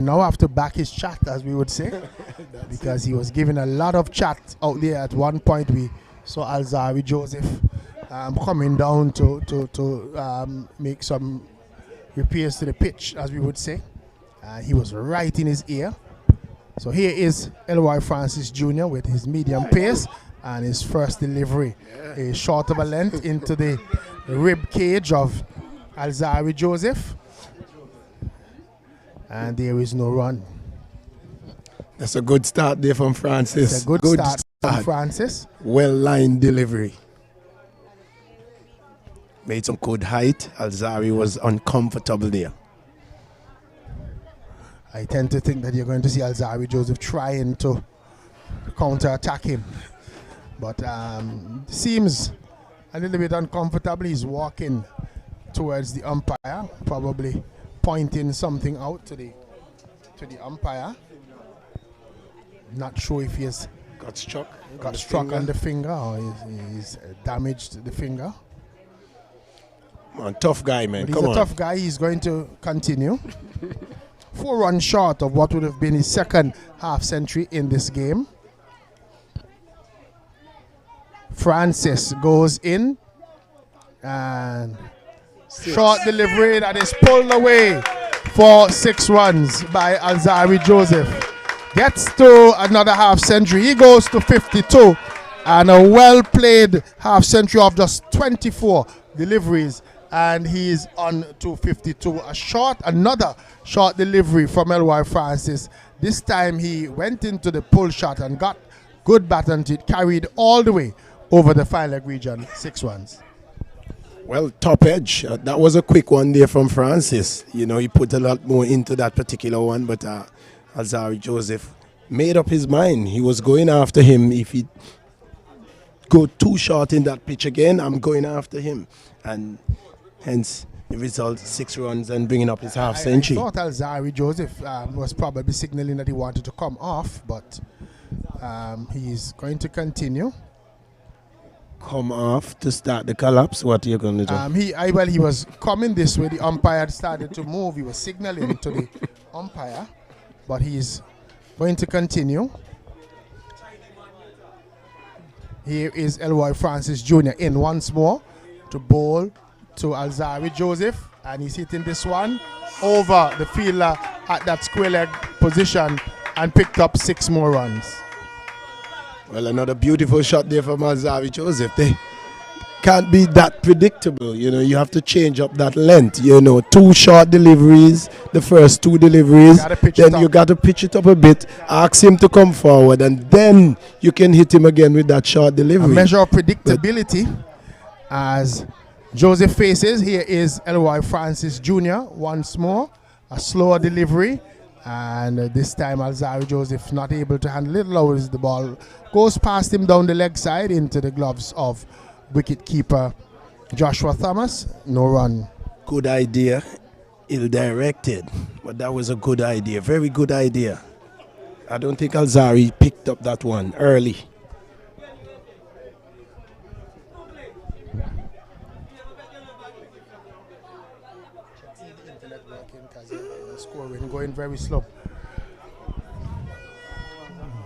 now have to back his chat, as we would say, because he was giving a lot of chat out there. At one point, we saw Alzari Joseph coming down to make some repairs to the pitch, as we would say. He was right in his ear. So here is L.Y. Francis Jr. with his medium pace and his first delivery, a short of a length into the rib cage of Alzari Joseph. And there is no run. That's a good start there from Francis. It's a good start from Francis. Well-lined delivery. Made some good height. Alzari was uncomfortable there. I tend to think that you're going to see Alzari Joseph trying to counter-attack him. But seems a little bit uncomfortable. He's walking towards the umpire, probably pointing something out to the umpire. Not sure if he has got struck on the finger or he's damaged the finger. Man, tough guy, man. But he's a tough guy. He's going to continue. 4 runs short of what would have been his second half century in this game. Francis goes in and short delivery that is pulled away for 6 runs by Alzari Joseph. Gets to another half century. He goes to 52 and a well played half century of just 24 deliveries, and he's on to 52. Another short delivery from L.Y. Francis. This time he went into the pull shot and got good baton to it, carried all the way over the fine leg region. 6 runs. Well, top edge. That was a quick one there from Francis. You know, he put a lot more into that particular one, but Alzari Joseph made up his mind. He was going after him. If he go too short in that pitch again, I'm going after him. And hence the result, 6 runs and bringing up his half century. I thought Alzari Joseph was probably signaling that he wanted to come off, but he's going to continue. Come off to start the collapse. What are you going to do? He was coming this way. The umpire had started to move. He was signaling to the umpire, but he's going to continue. Here is L.Y. Francis Jr. in once more to bowl to Alzari Joseph, and he's hitting this one over the fielder at that square leg position and picked up 6 more runs. Well, another beautiful shot there from Alzari Joseph. They can't be that predictable. You know, you have to change up that length. You know, 2 short deliveries, the first 2 deliveries. Then you got to pitch it up a bit, ask him to come forward, and then you can hit him again with that short delivery. A measure of predictability as Joseph faces. Here is L.Y. Francis Jr. once more. A slower delivery. And this time Alzari Joseph not able to handle it. Lowers the ball. Goes past him down the leg side into the gloves of wicketkeeper Joshua Thomas. No run. Good idea. Ill-directed. But that was a good idea. Very good idea. I don't think Alzari picked up that one early. Scoring going very slow.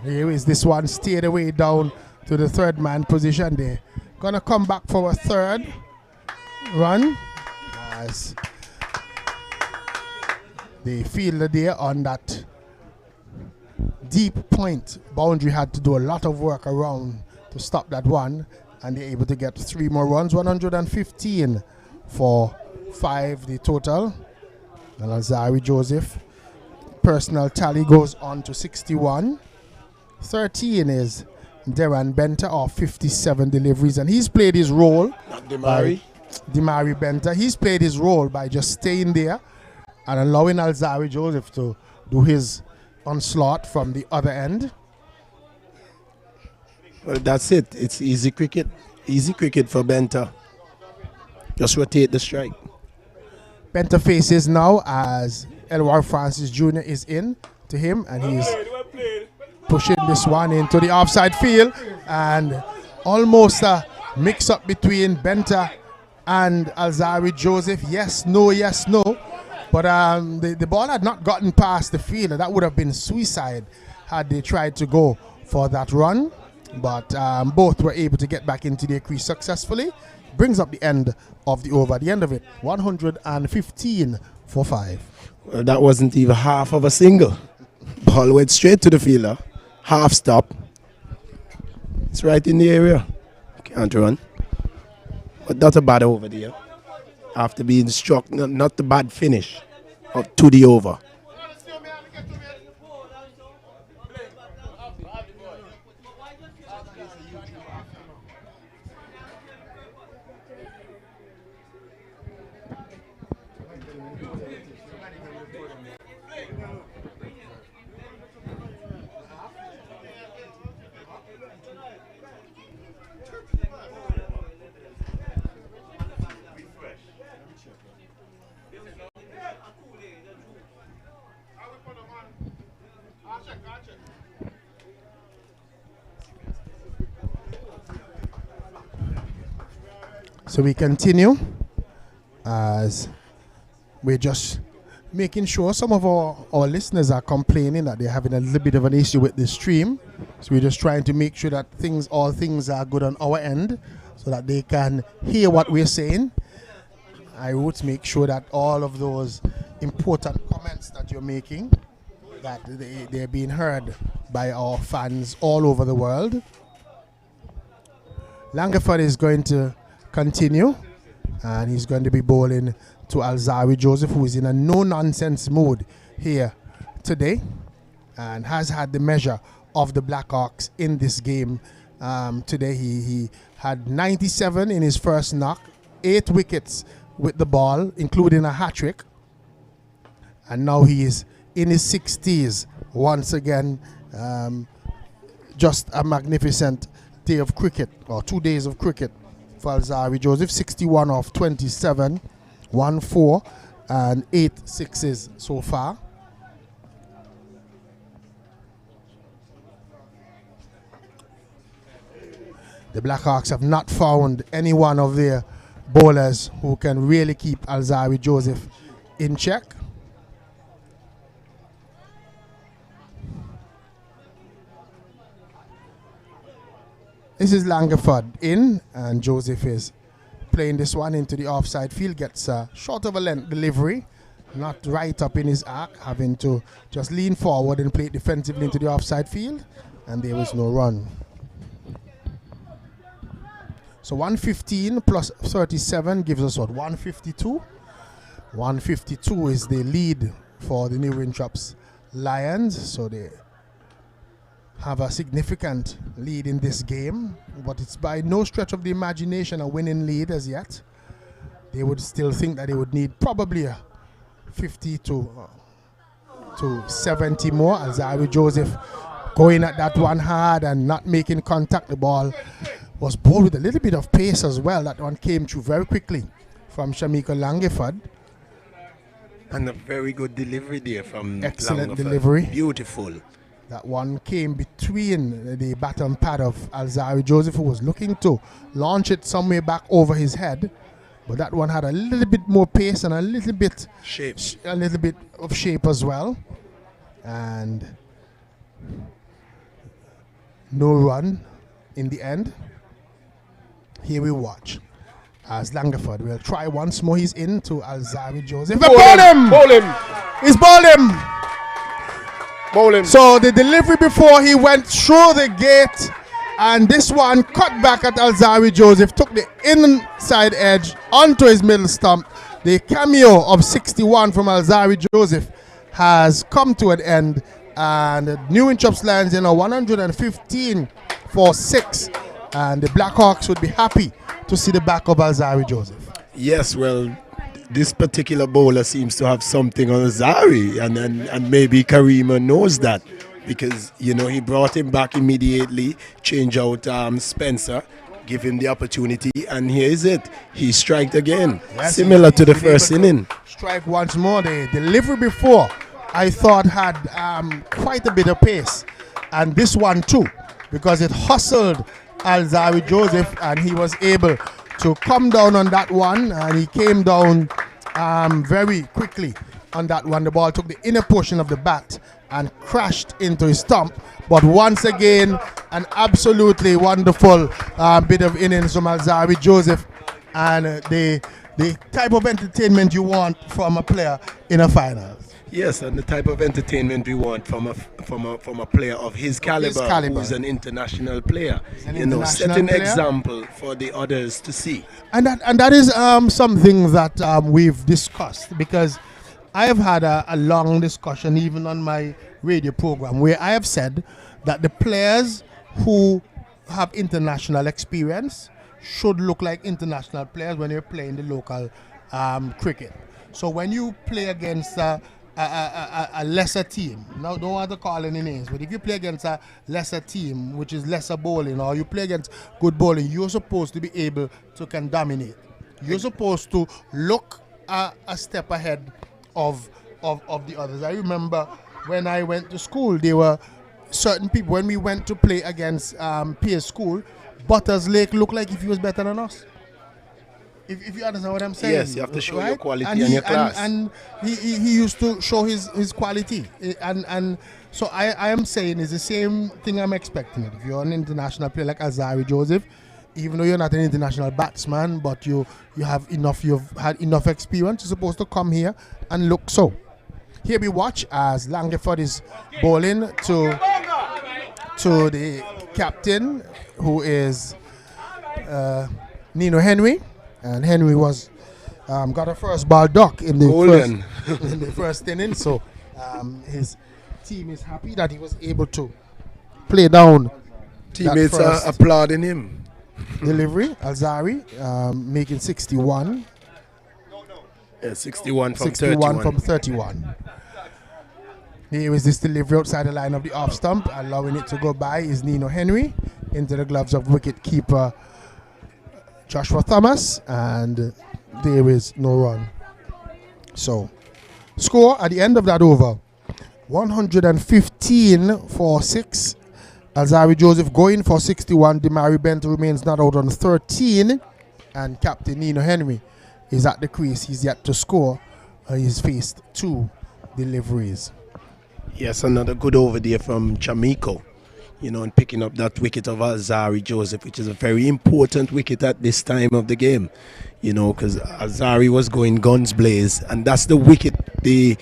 Here is this one, steered away down to the 3rd man position there. Gonna come back for a 3rd run as the fielder there on that deep point boundary had to do a lot of work around to stop that one, and they're able to get 3 more runs. 115 for 5 the total. And Alzari Joseph personal tally goes on to 61. 13 is Deran Benter of 57 deliveries, and he's played his role. Demari Benter. He's played his role by just staying there and allowing Alzari Joseph to do his onslaught from the other end. Well, that's it. It's easy cricket. Easy cricket for Benter. Just rotate the strike. Benter faces now as L.Y. Francis Jr. is in to him, and he's pushing this one into the offside field, and almost a mix-up between Benter and Alzari Joseph. Yes, no, But the ball had not gotten past the fielder. That would have been suicide had they tried to go for that run. But both were able to get back into their crease successfully. Brings up the end of the over. At the end of it, 115 for 5. Well, that wasn't even half of a single. Ball went straight to the fielder. Half stop. It's right in the area. Can't run. But not a bad over there. After being struck, not the bad finish to the over. So we continue as we're just making sure some of our listeners are complaining that they're having a little bit of an issue with the stream. So we're just trying to make sure that all things are good on our end so that they can hear what we're saying. I would make sure that all of those important comments that you're making, that they're being heard by our fans all over the world. Langford is going to continue, and he's going to be bowling to Alzari Joseph, who is in a no-nonsense mood here today and has had the measure of the Blackhawks in this game. Today he had 97 in his first knock, 8 wickets with the ball, including a hat-trick, and now he is in his 60s once again. Just a magnificent day of cricket, or 2 days of cricket for Alzari Joseph. 61 off 27, 1-4 and 8 sixes so far. The Blackhawks have not found any one of their bowlers who can really keep Alzari Joseph in check. This is Langford in, and Joseph is playing this one into the offside field. Gets a short of a length delivery, not right up in his arc, having to just lean forward and play it defensively into the offside field, and there was no run. So 115 plus 37 gives us what, 152? 152 is the lead for the New Wintraps Lions, so they have a significant lead in this game, but it's by no stretch of the imagination a winning lead as yet. They would still think that they would need probably a 50 to 70 more. Alzari Joseph going at that one hard and not making contact. The ball was bowled with a little bit of pace as well. That one came through very quickly from Shamika Langford. And a very good delivery there from excellent Langford. Delivery. Beautiful. That one came between the bottom pad of Alzari Joseph, who was looking to launch it somewhere back over his head. But that one had a little bit more pace and a little bit of shape as well. And no run in the end. Here we watch as Langford will try once more. He's in to Alzari Joseph. Ball him! Ball him! He's balled him! Bowl him. So the delivery before he went through the gate, and this one cut back at Alzari Joseph, took the inside edge onto his middle stump. The cameo of 61 from Alzari Joseph has come to an end, and New Wintraps Lions in a 115 for 6, and the Blackhawks would be happy to see the back of Alzari Joseph. Yes, well, this particular bowler seems to have something on Alzari, and maybe Karima knows that, because he brought him back immediately, change out Spencer, give him the opportunity, and here is it. He striked again, yes, similar to the first inning. Strike once more. The delivery before I thought had quite a bit of pace, and this one too, because it hustled Alzari Joseph, and he was able to come down on that one, and he came down very quickly on that one. The ball took the inner portion of the bat and crashed into his stump. But once again, an absolutely wonderful bit of innings from Alzari Joseph, and the type of entertainment you want from a player in a final. Yes, and the type of entertainment we want from a player of his caliber, who's an international player. Setting example for the others to see. And that is something that we've discussed, because I have had a long discussion even on my radio program where I have said that the players who have international experience should look like international players when you're playing the local cricket. So when you play against a lesser team, now don't want to call any names, but if you play against a lesser team, which is lesser bowling, or you play against good bowling, you're supposed to be able to can dominate. You're supposed to look a step ahead of the others. I remember when I went to school, there were certain people, when we went to play against Pierce School, Butters Lake looked like if he was better than us. If you understand what I'm saying. Yes, you have to show your quality and your class. And he used to show his quality. And so I am saying it's the same thing I'm expecting. If you're an international player like Alzari Joseph, even though you're not an international batsman, but you've had enough experience, you're supposed to come here and look so. Here we watch as Langford is bowling to the captain, who is Nino Henry. And Henry was got a first ball duck in the first inning, so his team is happy that he was able to play down. Teammates are applauding him. Delivery, Alzari making 61. Yeah, 61 from 61 from 31. Here is this delivery outside the line of the off stump, allowing it to go by is Nino Henry into the gloves of wicket keeper Joshua Thomas, and there is no run. So, score at the end of that over, 115 for 6. Alzari Joseph going for 61. Demari Bent remains not out on 13, and Captain Nino Henry is at the crease. He's yet to score. He's faced 2 deliveries. Yes, another good over there from Chamiko. And picking up that wicket of Alzari Joseph, which is a very important wicket at this time of the game, because Alzari was going guns blaze, and that's the wicket the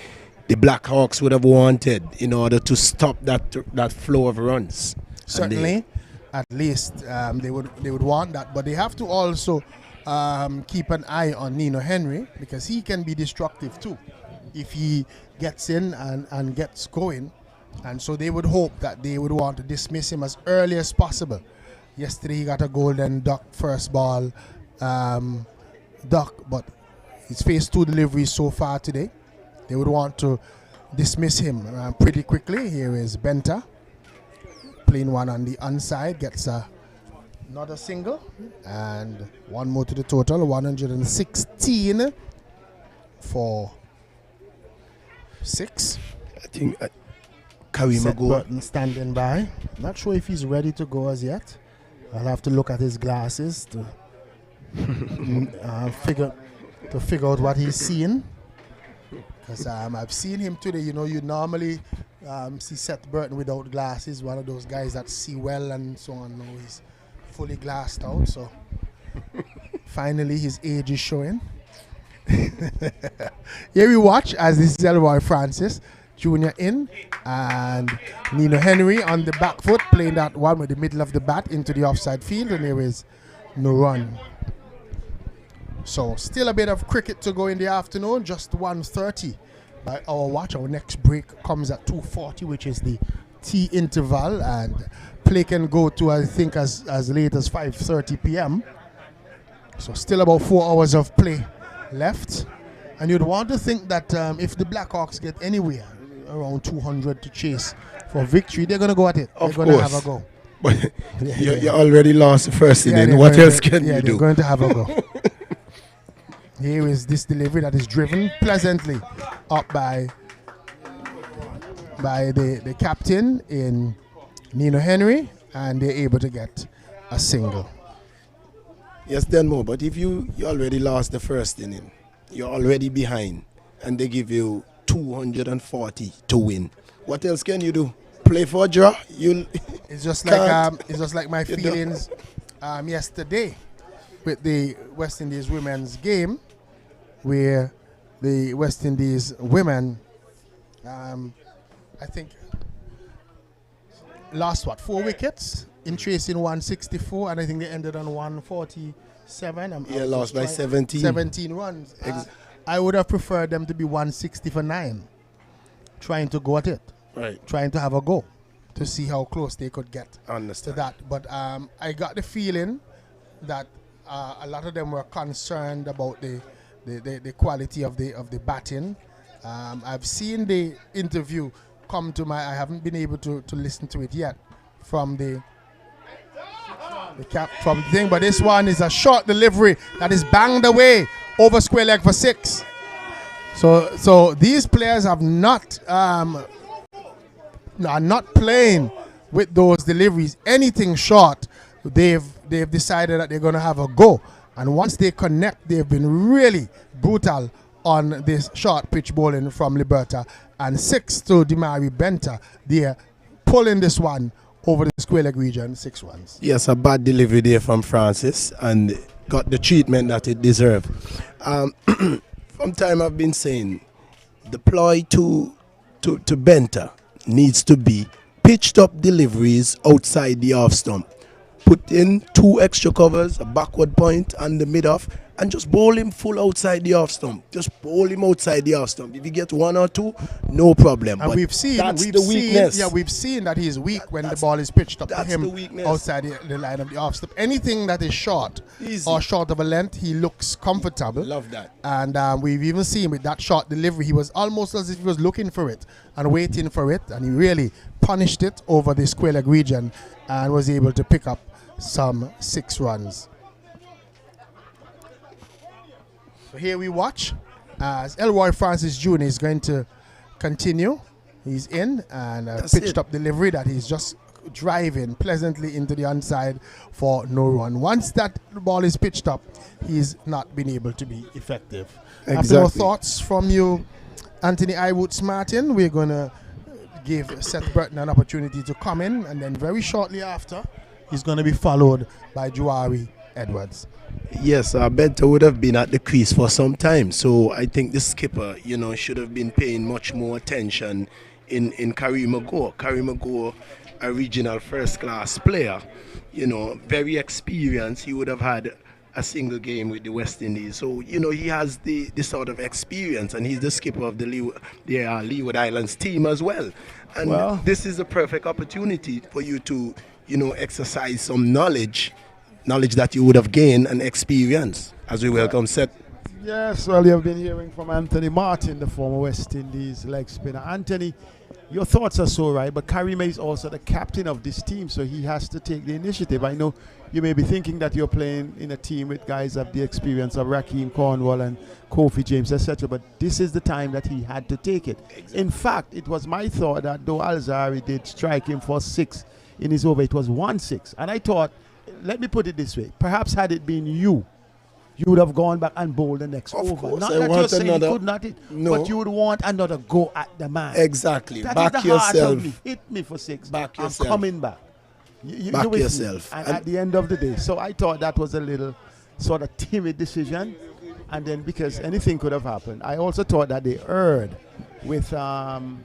Black Hawks would have wanted in order to stop that flow of runs. Certainly, at least they would want that, but they have to also keep an eye on Nino Henry, because he can be destructive too if he gets in and gets going. And so they would hope that they would want to dismiss him as early as possible. Yesterday he got a golden duck first ball duck, but he's faced 2 deliveries so far today. They would want to dismiss him pretty quickly. Here is Benta playing one on the onside, gets another single, and one more to the total, 116 for 6. I think Karima Burton standing by. Not sure if he's ready to go as yet. I'll have to look at his glasses to figure out what he's seeing. Because I've seen him today. You normally see Seth Burton without glasses. One of those guys that see well and so on. Now he's fully glassed out. So finally his age is showing. Here we watch as this is Elroy Francis Jr. in, and Nino Henry on the back foot playing that one with the middle of the bat into the offside field, and there is no run. So still a bit of cricket to go in the afternoon, just 1:30 by our watch. Our next break comes at 2:40, which is the tea interval, and play can go to I think as late as 5:30 p.m. So still about 4 hours of play left, and you'd want to think that if the Blackhawks get anywhere around 200 to chase for victory, they're going to go at it. They're going to have a go. But you already lost the first inning. What else can you do? They're going to have a go. Here is this delivery that is driven pleasantly up by the captain in Nino Henry, and they're able to get a single. Yes, then more. But if you already lost the first inning, you're already behind, and they give you 2 240 to win. What else can you do? Play for a draw? It's just like my feelings yesterday with the West Indies women's game, where the West Indies women, I think, lost 4 wickets in chasing 164, and I think they ended on 147. Lost by 17. 17 runs. I would have preferred them to be 160 for 9, trying to go at it. Right. Trying to have a go to see how close they could get to that. But I got the feeling that a lot of them were concerned about the quality of the batting. I've seen the interview come to I haven't been able to listen to it yet from the thing, but this one is a short delivery that is banged away over square leg for 6. So these players have are not playing with those deliveries. Anything short, they've decided that they're going to have a go. And once they connect, they've been really brutal on this short pitch bowling from Liberta. And 6 to Dimari Benta. They're pulling this one over the square leg region, 6 runs. Yes, a bad delivery there from Francis, and got the treatment that it deserved. From time I've been saying, the ploy to Benta needs to be pitched up deliveries outside the off stump. Put in 2 extra covers, a backward point and the mid off, and just bowl him full outside the off stump. Just bowl him outside the off stump. If you get 1 or 2, no problem. And but we've seen the weakness. We've seen that he's weak when the ball is pitched up to him outside the line of the off stump. Anything that is short or short of a length, he looks comfortable. Love that. And we've even seen with that short delivery, he was almost as if he was looking for it and waiting for it, and he really punished it over the square leg region and was able to pick up some 6 runs. So here we watch as Elroy Francis Jr. is going to continue. He's in and pitched up delivery that he's just driving pleasantly into the onside for no run. Once that ball is pitched up, he's not been able to be effective. Exactly. After more thoughts from you, Anthony Iwoods Martin, we're going to give Seth Burton an opportunity to come in, and then very shortly after, he's going to be followed by Juari Edwards. Yes, Benta would have been at the crease for some time, so I think the skipper, should have been paying much more attention in Kareem Agor. Kareem Agor, a regional first-class player, very experienced. He would have had a single game with the West Indies, so he has the sort of experience, and he's the skipper of the Leeward Islands team as well. And this is a perfect opportunity for you to exercise some knowledge that you would have gained and experience, as we welcome Seth. Yes, well, you have been hearing from Anthony Martin, the former West Indies leg spinner. Anthony, your thoughts are so right, but Kareem is also the captain of this team, so he has to take the initiative. I know you may be thinking that you're playing in a team with guys of the experience of Raheem Cornwall and Kofi James, etc., but this is the time that he had to take it. Exactly. In fact, it was my thought that though Alzari did strike him for 6 in his over, it was 1-6, and I thought, let me put it this way, perhaps had it been you would have gone back and bowled the next over. Course, not that you're saying he could not hit, but you would want another go at the man. Exactly. That back is the yourself. heart of me. Hit me for 6. Back I'm yourself. coming back. Back yourself. And at the end of the day, so I thought that was a little sort of timid decision, and then because anything could have happened, I also thought that they erred with Javier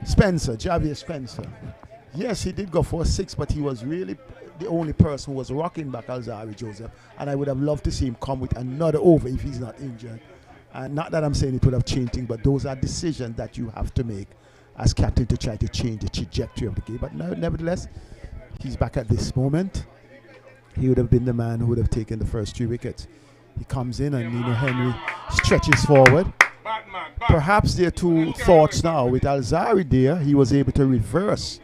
Spencer. Yes, he did go for 6, but he was really the only person who was rocking back Alzari Joseph, and I would have loved to see him come with another over if he's not injured. And not that I'm saying it would have changed things, but those are decisions that you have to make as captain to try to change the trajectory of the game. But nevertheless, he's back at this moment. He would have been the man who would have taken the first 3 wickets. He comes in and Nino Henry stretches forward. Perhaps there are 2 thoughts now. With Alzari there, he was able to reverse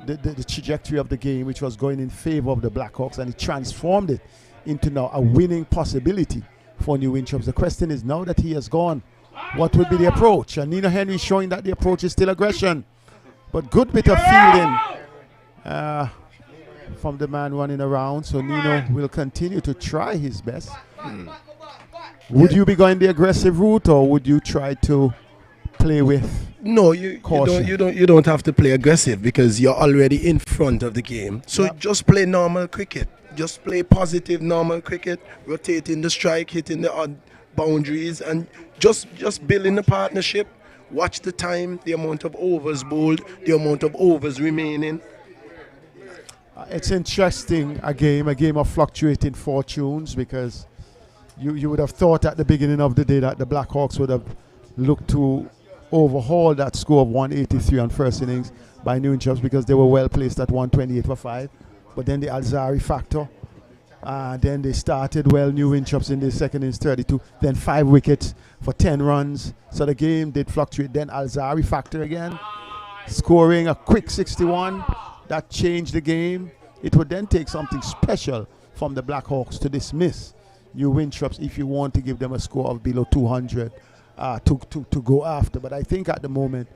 the trajectory of the game, which was going in favor of the Blackhawks, and he transformed it into now a winning possibility for New Winchester. The question is, now that he has gone, what would be the approach? And Nino Henry showing that the approach is still aggression, but good bit of fielding from the man running around. So Nino will continue to try his best. Would you be going the aggressive route, or would you try to play with No, you caution. you don't have to play aggressive because you're already in front of the game. So Yep. just play normal cricket. Just play positive normal cricket, rotating the strike, hitting the odd boundaries, and just building a partnership. Watch the time, the amount of overs bowled, the amount of overs remaining. It's interesting, a game of fluctuating fortunes, because you would have thought at the beginning of the day that the Blackhawks would have looked to overhaul that score of 183 on first innings by New Inchops, because they were well placed at 128 for 5. But then the Alzari factor, then they started well, New Inchops in the second innings 32, then 5 wickets for 10 runs. So the game did fluctuate. Then Alzari factor again, scoring a quick 61. That changed the game. It would then take something special from the Blackhawks to dismiss New Inchops if you want to give them a score of below 200 to go after. But I think at the moment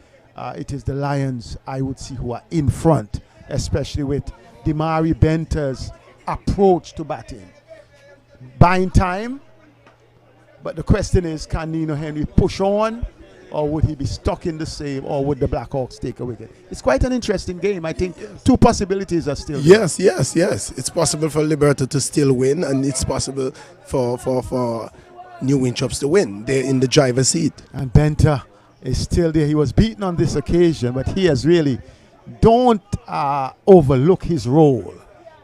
it is the Lions, I would see, who are in front, especially with Damari Benter's approach to batting. Buying time, but the question is, can Nino Henry push on, or would he be stuck in the same, or would the Blackhawks take a wicket? It's quite an interesting game. I think two possibilities are still there. Yes. It's possible for Liberta to still win, and it's possible for New Inchops to win. They're in the driver's seat. And Benter is still there. He was beaten on this occasion, but he has really, don't overlook his role.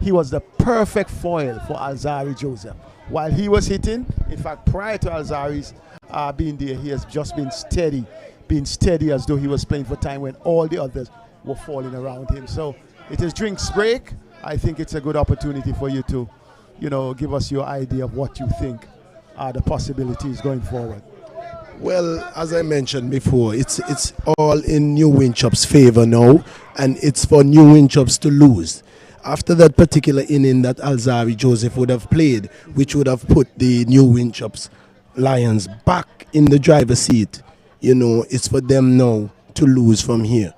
He was the perfect foil for Alzari Joseph. While he was hitting, in fact, prior to Alzari's being there, he has just been steady as though he was playing for time when all the others were falling around him. So it is drinks break. I think it's a good opportunity for you to, give us your idea of what you think are the possibilities going forward. Well, as I mentioned before, it's all in New Inchops' favor now, and it's for New Inchops to lose. After that particular inning that Alzari Joseph would have played, which would have put the New Inchops Lions back in the driver's seat, it's for them now to lose from here.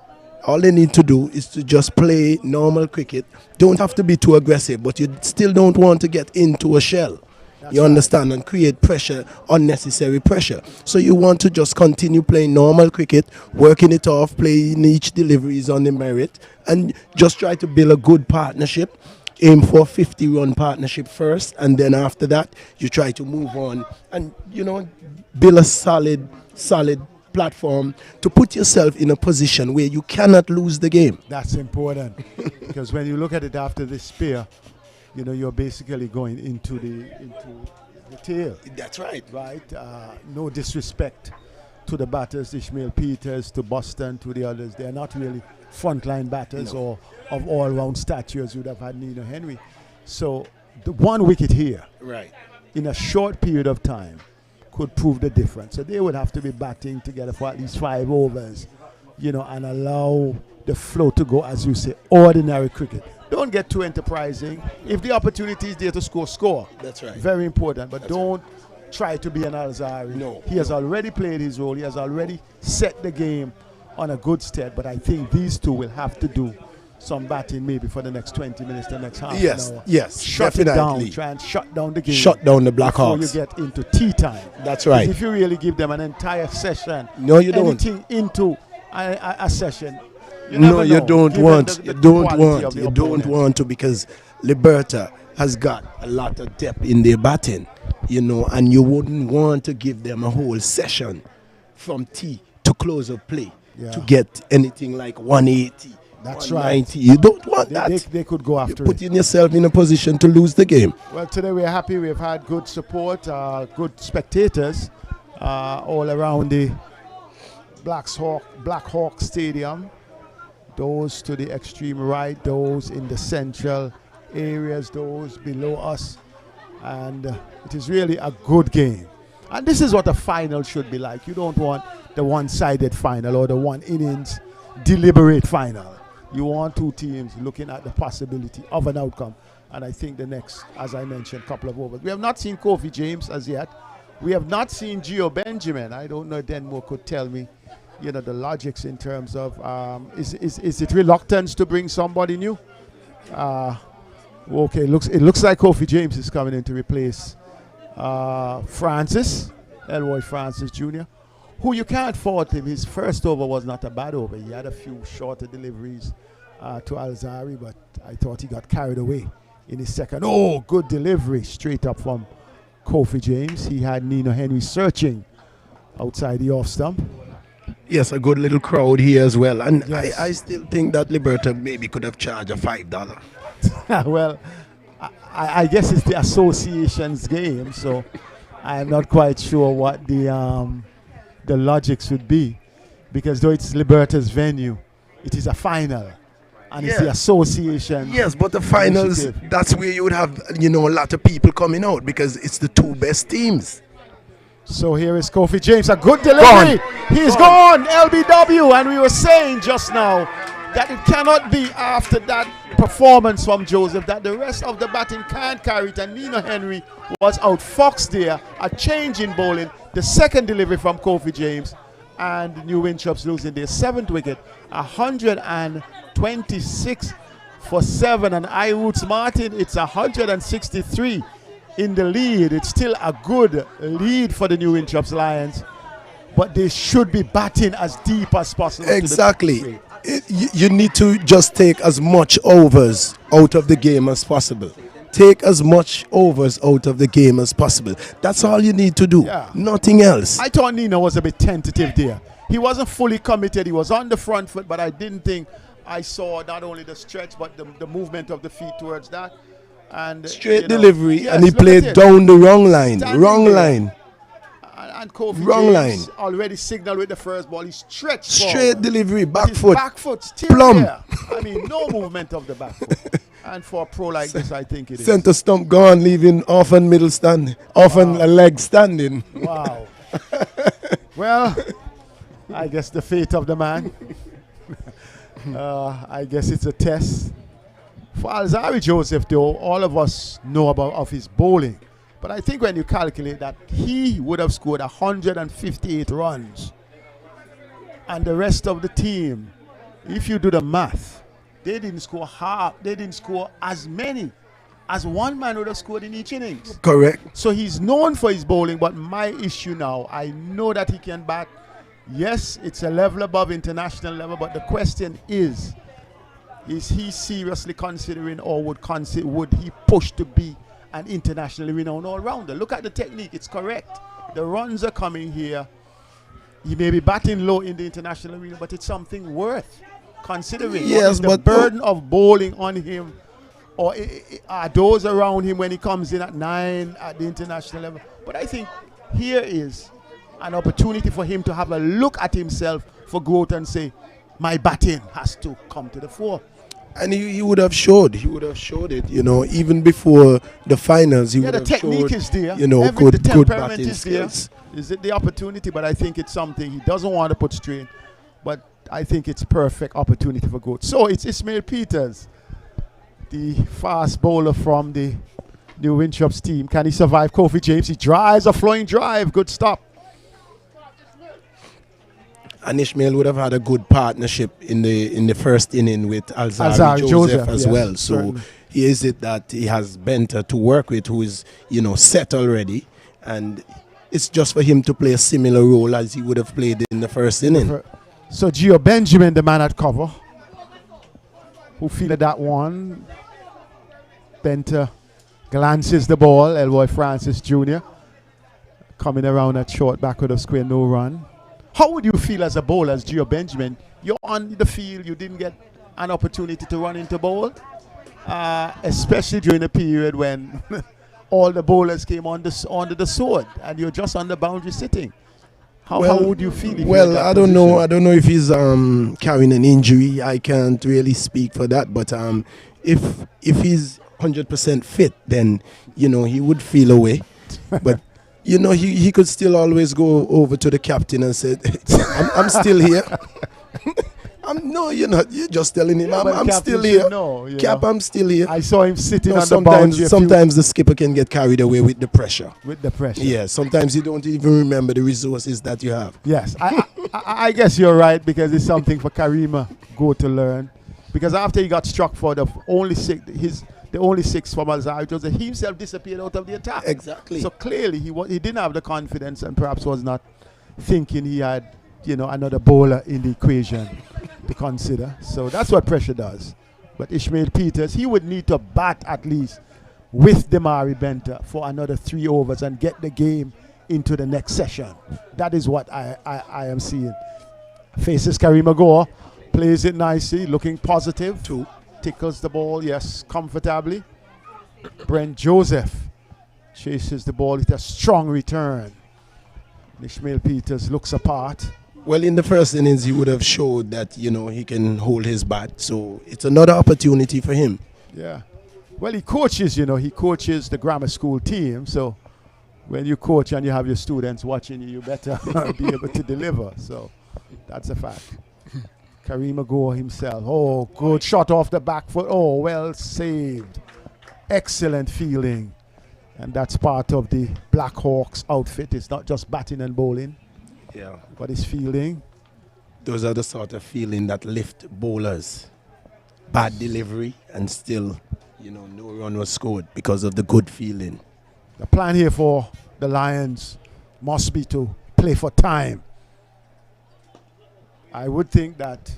All they need to do is to just play normal cricket. Don't have to be too aggressive, but you still don't want to get into a shell. You understand, and create pressure, unnecessary pressure. So you want to just continue playing normal cricket, working it off, playing each deliveries on the merit, and just try to build a good partnership. Aim for a 50-run partnership first, and then after that, you try to move on and, build a solid platform to put yourself in a position where you cannot lose the game. That's important, because when you look at it after this spear, you're basically going into the tail. That's right. Right? No disrespect to the batters, Ishmael Peters, to Boston, to the others. They're not really frontline batters or of all-round statures you would have had Nino Henry. So the one wicket here, right, in a short period of time, could prove the difference. So they would have to be batting together for at least 5 overs, and allow the flow to go, as you say, ordinary cricket. Don't get too enterprising. If the opportunity is there to score. That's right. Very important. But don't try to be an Alzari. No. He has already played his role. He has already set the game on a good step. But I think these two will have to do some batting maybe for the next 20 minutes, the next half an hour. Yes, shut definitely. it down. Try and shut down the game. Shut down the Blackhawks. Before you get into tea time. That's right. If you really give them an entire session, no, you don't. Anything into a session, you don't want to, because Liberta has got a lot of depth in their batting, and you wouldn't want to give them a whole session from tee to close of play to get anything like 180. That's 190. right. You don't want that. They could go after You're putting yourself in a position to lose the game. Well, today we're happy. We've had good support, good spectators all around the Blackhawk Stadium. Those to the extreme right, those in the central areas, those below us. And it is really a good game. And this is what a final should be like. You don't want the one-sided final or the one innings deliberate final. You want two teams looking at the possibility of an outcome. And I think the next, as I mentioned, couple of overs. We have not seen Kofi James as yet. We have not seen Gio Benjamin. I don't know if Denmore could tell me, the logics in terms of, is it reluctance to bring somebody new? Okay, it looks like Kofi James is coming in to replace Elroy Francis Jr., who you can't fault him. His first over was not a bad over. He had a few shorter deliveries to Alzari, but I thought he got carried away in his second. Oh, good delivery straight up from Kofi James. He had Nino Henry searching outside the off stump. Yes, a good little crowd here as well. And Yes. I still think that Liberta maybe could have charged a $5. Well, I guess it's the association's game, so I'm not quite sure what the logics would be, because though it's Liberta's venue, it is a final, and it's the Yeah. association. Yes, but the finals, initiative. that's where you would have, a lot of people coming out because it's the two best teams. So here is Kofi James, a good delivery. He's gone, LBW, and we were saying just now that it cannot be after that performance from Joseph that the rest of the batting can't carry it, and Nino Henry was outfoxed there. A change in bowling, the second delivery from Kofi James, and the New Winchops losing their 7th wicket, 126 for 7, and I Roots Martin, it's 163 in the lead. It's still a good lead for the New Winchops Lions, but they should be batting as deep as possible. Exactly. You need to just take as much overs out of the game as possible. Take as much overs out of the game as possible. That's all you need to do. Yeah. Nothing else. I thought Nino was a bit tentative there. He wasn't fully committed. He was on the front foot, but I didn't think I saw not only the stretch, but the movement of the feet towards that. And Straight delivery, yes, and he look at played it. down the wrong line. Standing Wrong there. line. And Kofi Wrong James line. already signaled with the first ball. He stretched Straight forward. delivery, But back his foot. back foot still Plumb. there. I mean, no movement of the back foot. And for a pro like this, I think it is. Center stump gone, leaving off and middle stand, off and a leg standing. Wow. Well, I guess the fate of the man. I guess it's a test. For Alzari Joseph, though, all of us know of his bowling. But I think when you calculate that, he would have scored 158 runs. And the rest of the team, if you do the math, they didn't score half. They didn't score as many as one man would have scored in each innings. Correct. So he's known for his bowling, but my issue now, I know that he can bat. Yes, it's a level above international level, but the question is he seriously considering, or would he push to be an internationally renowned all-rounder? Look at the technique, it's correct. The runs are coming here. He may be batting low in the international arena, but it's something worth considering. Yes, What is the but burden of bowling on him, or are those around him when he comes in at 9 at the international level? But I think here is an opportunity for him to have a look at himself for growth and say, my batting has to come to the fore. And he would have showed. He would have showed it, even before the finals. He Yeah, would the have technique showed, is there. good The temperament batting is there. skills. Is it the opportunity? But I think it's something he doesn't want to put strain. But I think it's perfect opportunity for growth. So it's Ismail Peters, the fast bowler from the New Winchops team. Can he survive Kofi James? He drives a flowing drive. Good stop. And Ishmael would have had a good partnership in the first inning with Alzari Alzari Joseph as yes, well. So certainly. here is it that he has Benter to work with, who is set already, and it's just for him to play a similar role as he would have played in the first inning. So Gio Benjamin, the man at cover, who fielded that one. Benter glances the ball. Elroy Francis Jr. coming around at short backward of square, no run. How would you feel as a bowler, as Gio Benjamin? You're on the field, you didn't get an opportunity to run into bowl, especially during a period when all the bowlers came under the sword and you're just on the boundary sitting. How would you feel? Well, I don't know. I don't know if he's carrying an injury. I can't really speak for that. But if he's 100% fit, then he would feel away. But he could still always go over to the captain and say, "I'm still here." No, you're not. You're just telling him, I'm still here. Cap, I'm still here. I saw him sitting on the boundary. Sometimes the skipper can get carried away with the pressure. Yeah, sometimes you don't even remember the resources that you have. Yes, I guess you're right, because it's something for Karima Go to learn. Because after he got struck for the only six from Alzari Joseph, he himself disappeared out of the attack. Exactly. So clearly he didn't have the confidence and perhaps was not thinking he had, another bowler in the equation to consider. So that's what pressure does. But Ishmael Peters, he would need to bat at least with Damari Benter for another 3 overs and get the game into the next session. That is what I am seeing. Faces Kareem Agor, plays it nicely, looking positive. Tickles the ball, yes, comfortably. Brent Joseph chases the ball with a strong return. Ishmael Peters looks apart. Well, in the first innings, he would have showed that, he can hold his bat. So it's another opportunity for him. Yeah. Well, he coaches, he coaches the grammar school team. So when you coach and you have your students watching you, you better be able to deliver. So that's a fact. Kareem Agor himself. Oh, good shot off the back foot. Oh, well saved. Excellent fielding. And that's part of the Black Hawks outfit. It's not just batting and bowling. Yeah. But it's fielding. Those are the sort of feeling that lift bowlers. Bad delivery and still, no run was scored because of the good feeling. The plan here for the Lions must be to play for time. I would think that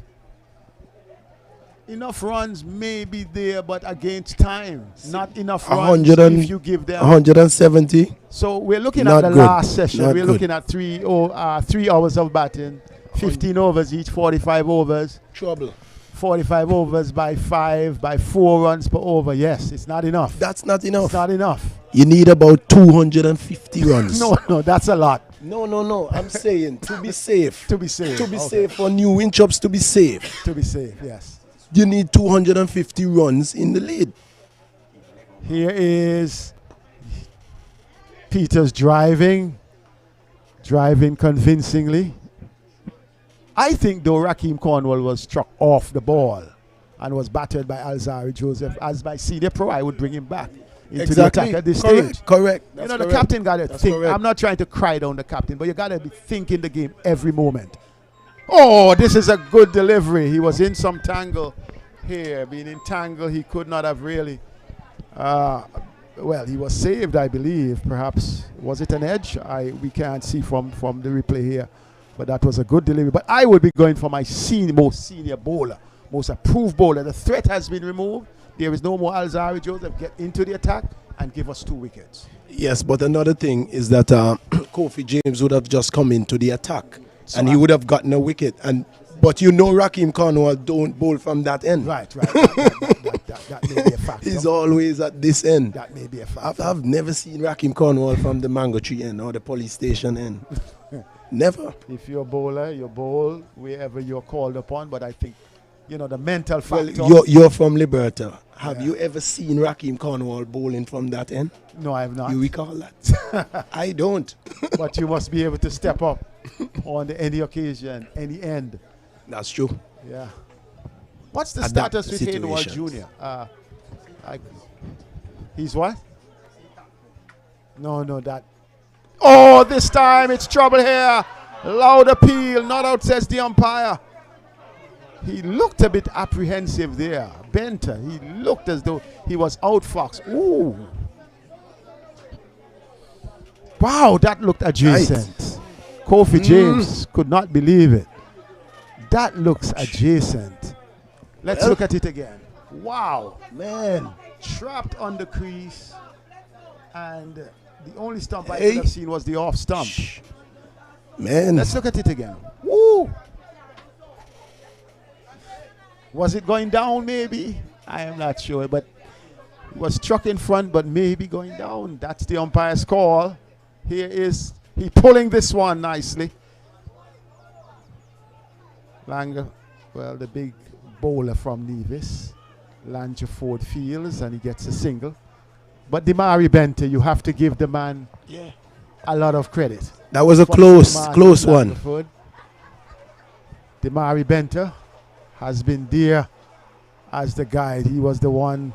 enough runs may be there, but against time. Not enough runs if you give them 170. So we're looking at the last session. We're looking at 3 hours of batting, 15 overs each, 45 overs. Trouble. 45 overs by 4 runs per over. Yes, it's not enough. That's not enough. It's not enough. You need about 250 runs. No, that's a lot. No. I'm saying to be safe. To be safe. To be safe for new Winchops to be safe. To be safe, yes. You need 250 runs in the lead. Here is Peters driving convincingly. I think though Raheem Cornwall was struck off the ball and was battered by Alzari Joseph. As my senior pro, I would bring him back into the attack at this stage. Correct. The captain got to think. Correct. I'm not trying to cry down the captain, but you got to be thinking the game every moment. Oh, this is a good delivery. He was in some tangle here. Being in tangle, he could not have really. Well, he was saved, I believe. Perhaps was it an edge? We can't see from the replay here. But that was a good delivery. But I would be going for my most senior bowler, most approved bowler. The threat has been removed. There is no more Alzari Joseph. Get into the attack and give us 2 wickets. Yes, but another thing is that Kofi James would have just come into the attack and he would have gotten a wicket. But Raheem Cornwall don't bowl from that end. Right. That may be a fact. He's always at this end. That may be a fact. I've never seen Raheem Cornwall from the Mango Tree end or the police station end. Never. If you're a bowler, you bowl wherever you're called upon. But I think, the mental factor. Well, you're from Liberta. Have you ever seen Raheem Cornwall bowling from that end? No, I have not. You recall that? I don't. But you must be able to step up on any occasion, any end. That's true. Yeah. What's the status with Hayward Jr.? He's what? No, that. Oh, this time it's trouble here. Loud appeal, not out, says the umpire. He looked a bit apprehensive there. Benter, he looked as though he was outfoxed. Ooh. Wow, that looked adjacent. Right. Kofi James could not believe it. That looks adjacent. Let's look at it again. Wow, man. Trapped on the crease. And the only stump I could have seen was the off stump. Man. Let's look at it again. Woo! Was it going down maybe? I am not sure, but it was struck in front, but maybe going down. That's the umpire's call. Here is he pulling this one nicely. Langer, well, the big bowler from Nevis. Langford fields and he gets a single. But Damari Benter, you have to give the man a lot of credit. That was a close one. Damari Benter has been there as the guide. He was the one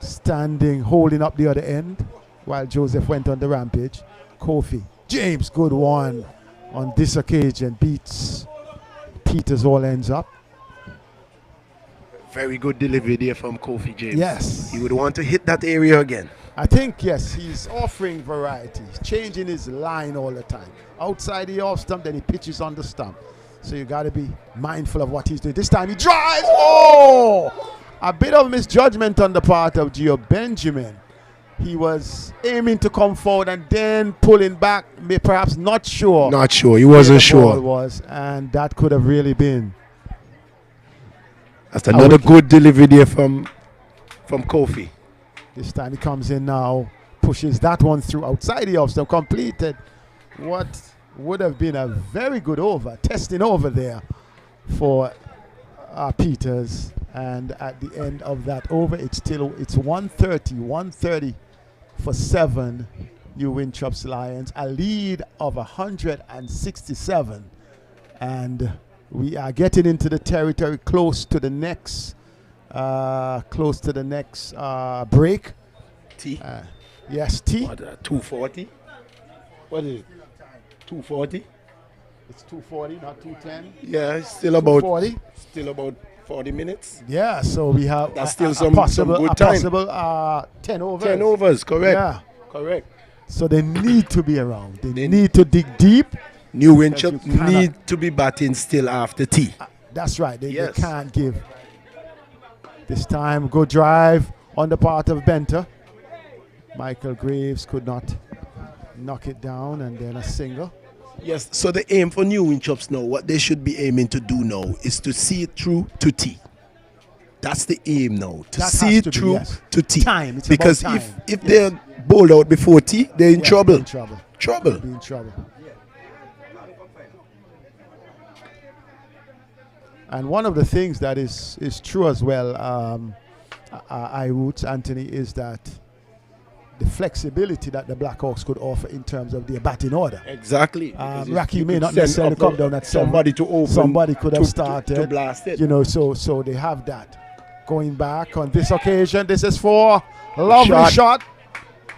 standing, holding up the other end while Joseph went on the rampage. Kofi James, good one on this occasion, beats Peters all ends up. Very good delivery there from Kofi James. Yes. He would want to hit that area again. I think, yes, he's offering variety. He's changing his line all the time. Outside the off stump, then he pitches on the stump. So you got to be mindful of what he's doing. This time he drives. Oh! A bit of misjudgment on the part of Gio Benjamin. He was aiming to come forward and then pulling back, perhaps not sure. Not sure. He wasn't where the ball sure. was, and that could have really been. That's another good delivery there from Kofi. This time he comes in now, pushes that one through outside the off stump, completed what would have been a very good over, testing over there for Peters. And at the end of that over, it's 130 for 7 New Winthrop's Lions, a lead of 167, and we are getting into the territory close to the next break. T. Yes, T. What, 240? What is it? 240? It's 240, not 210. Yeah, it's still about 240. Still about 40 minutes. Yeah, so we have That's still some good time. Possible 10 overs. 10 overs, correct. Yeah. Correct. So they need to be around. They need to dig deep. New Winthrop need to be batting still after T. That's right. They can't give. This time, good drive on the part of Benter. Michael Graves could not knock it down, and then a single. Yes, so the aim for New Winthrops now, what they should be aiming to do now is to see it through to T. That's the aim now, to see it through to T. Time. It's because about time. if they're bowled out before T, they're in trouble. They're in trouble. Trouble. They'll be in trouble. And one of the things that is true as well, Anthony, is that the flexibility that the Blackhawks could offer in terms of their batting order. Exactly. Raki may not necessarily come down at somebody to open. Somebody could have started to blast it. You know, so they have that. Going back on this occasion, this is for a lovely shot.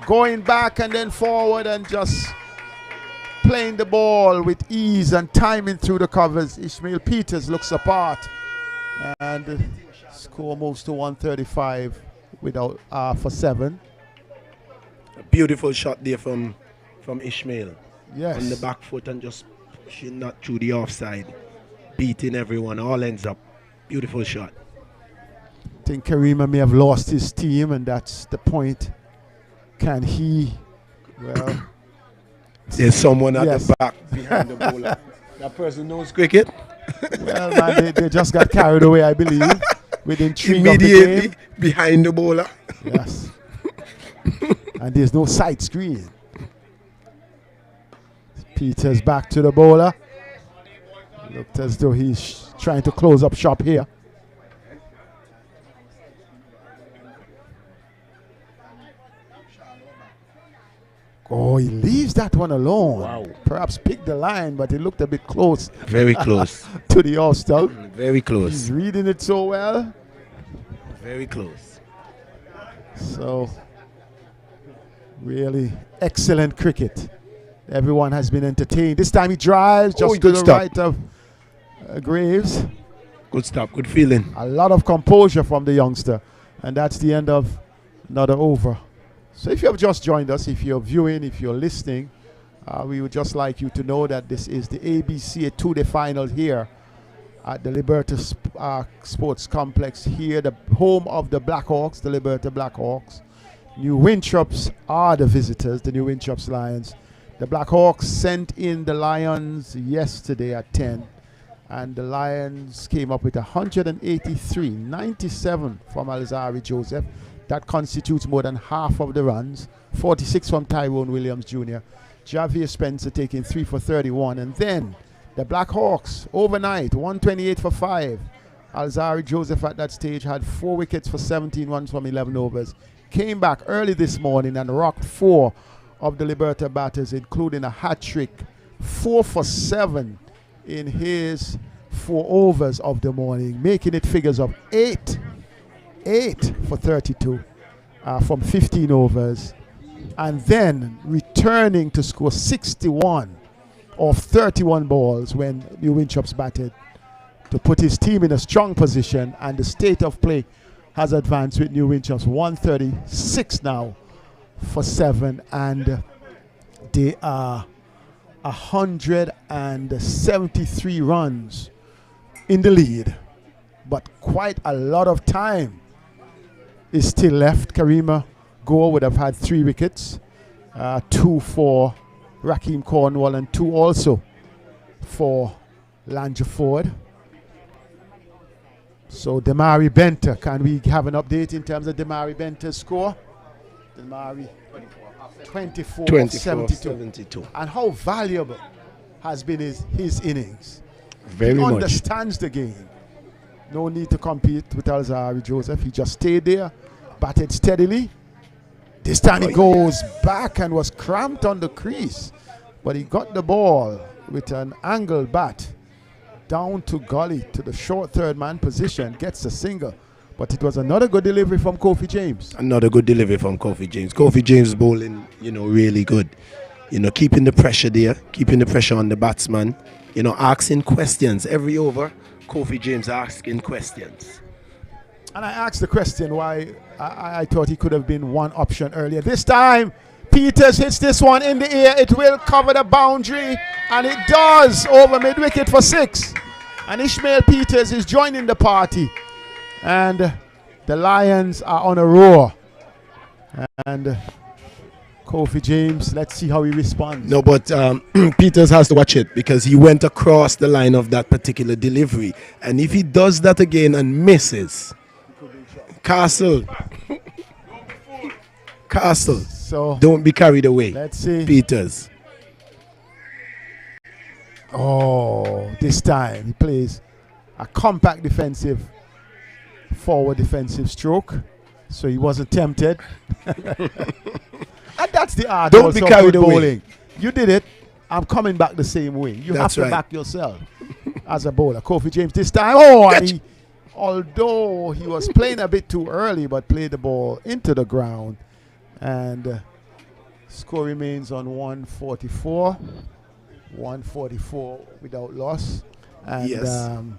Going back and then forward and just playing the ball with ease and timing through the covers. Ishmael Peters looks apart, and the score moves to 135 without for 7. A beautiful shot there from Ishmael. Yes. On the back foot and just pushing that through the offside, beating everyone, all ends up. Beautiful shot. I think Karima may have lost his team, and that's the point. Can he? Well, there's someone at the back behind the bowler. That person knows cricket. Well, man, they just got carried away, I believe, with intrigue immediately of the game. Behind the bowler. Yes. And there's no side screen. Peters back to the bowler. Looked as though he's trying to close up shop here. Oh, he leaves that one alone. Wow. Perhaps picked the line, but it looked a bit close. Very close. To the off stump. Very close. He's reading it so well. Very close. So, really excellent cricket. Everyone has been entertained. This time he drives just to the right of Graves. Good stop, good feeling. A lot of composure from the youngster. And that's the end of another over. So if you have just joined us, if you're viewing, if you're listening, we would just like you to know that this is the Abca 2-day final here at the Liberta Sports Complex here, the home of the Blackhawks, the Liberta Blackhawks. New Winthrops are the visitors, the New Winthrops Lions. The Blackhawks sent in the Lions yesterday at 10, and the Lions came up with 183, 97 from Alzari Joseph. That constitutes more than half of the runs. 46 from Tyrone Williams Jr. Javier Spencer taking 3 for 31. And then the Blackhawks overnight, 128 for 5. Alzari Joseph at that stage had 4 wickets for 17 runs from 11 overs. Came back early this morning and rocked 4 of the Liberta batters, including a hat trick. 4 for 7 in his 4 overs of the morning, making it figures of 8 for 32 from 15 overs, and then returning to score 61 of 31 balls when New Winthrops batted to put his team in a strong position, and the state of play has advanced with New Winthrops 136 now for 7, and they are 173 runs in the lead. But quite a lot of time is still left. Karima Gore would have had 3 wickets, 2 for Raheem Cornwall and 2 also for Langer Ford. So Damari Benter, can we have an update in terms of Damari Benter's score? Damari 24 72. And how valuable has been his innings. Very he much. Understands the game. No need to compete with Alzari Joseph. He just stayed there, batted steadily. This time he goes back and was cramped on the crease. But he got the ball with an angled bat down to gully to the short third man position, gets a single. But it was another good delivery from Kofi James. Another good delivery from Kofi James. Kofi James bowling, really good. Keeping the pressure there, keeping the pressure on the batsman. Asking questions every over. Kofi James asking questions. And I asked the question why I thought he could have been one option earlier. This time, Peters hits this one in the air. It will cover the boundary, and it does, over mid-wicket for 6. And Ishmael Peters is joining the party. And the Lions are on a roar. And Kofi James, let's see how he responds. No, but Peters has to watch it because he went across the line of that particular delivery. And if he does that again and misses, Castle, so don't be carried away. Let's see. Peters. Oh, this time he plays a compact forward defensive stroke. So he wasn't tempted. And that's the art. Don't be carried away. Bowling. You did it. I'm coming back the same way. You That's have to right. back yourself as a bowler. Kofi James this time. Oh, and although he was playing a bit too early, but played the ball into the ground. And score remains on 144. 144 without loss. And Yes. I'm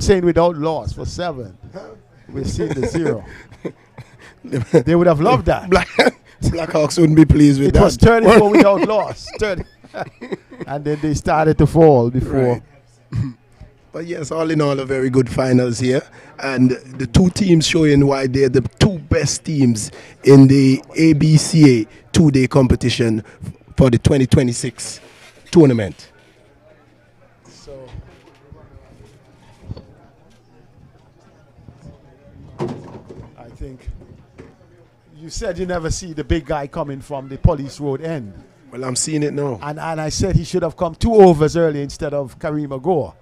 saying without loss for 7. We've seen the 0. They would have loved that. Blackhawks wouldn't be pleased with It that. was 34 without loss. 30. And then they started to fall before. Right. But yes, all in all, a very good finals here. And the 2 teams showing why they're the 2 best teams in the ABCA 2-day competition for the 2026 tournament. So I think you said you never see the big guy coming from the Police Road end. Well, I'm seeing it now. And I said he should have come 2 overs early instead of Karima Gore.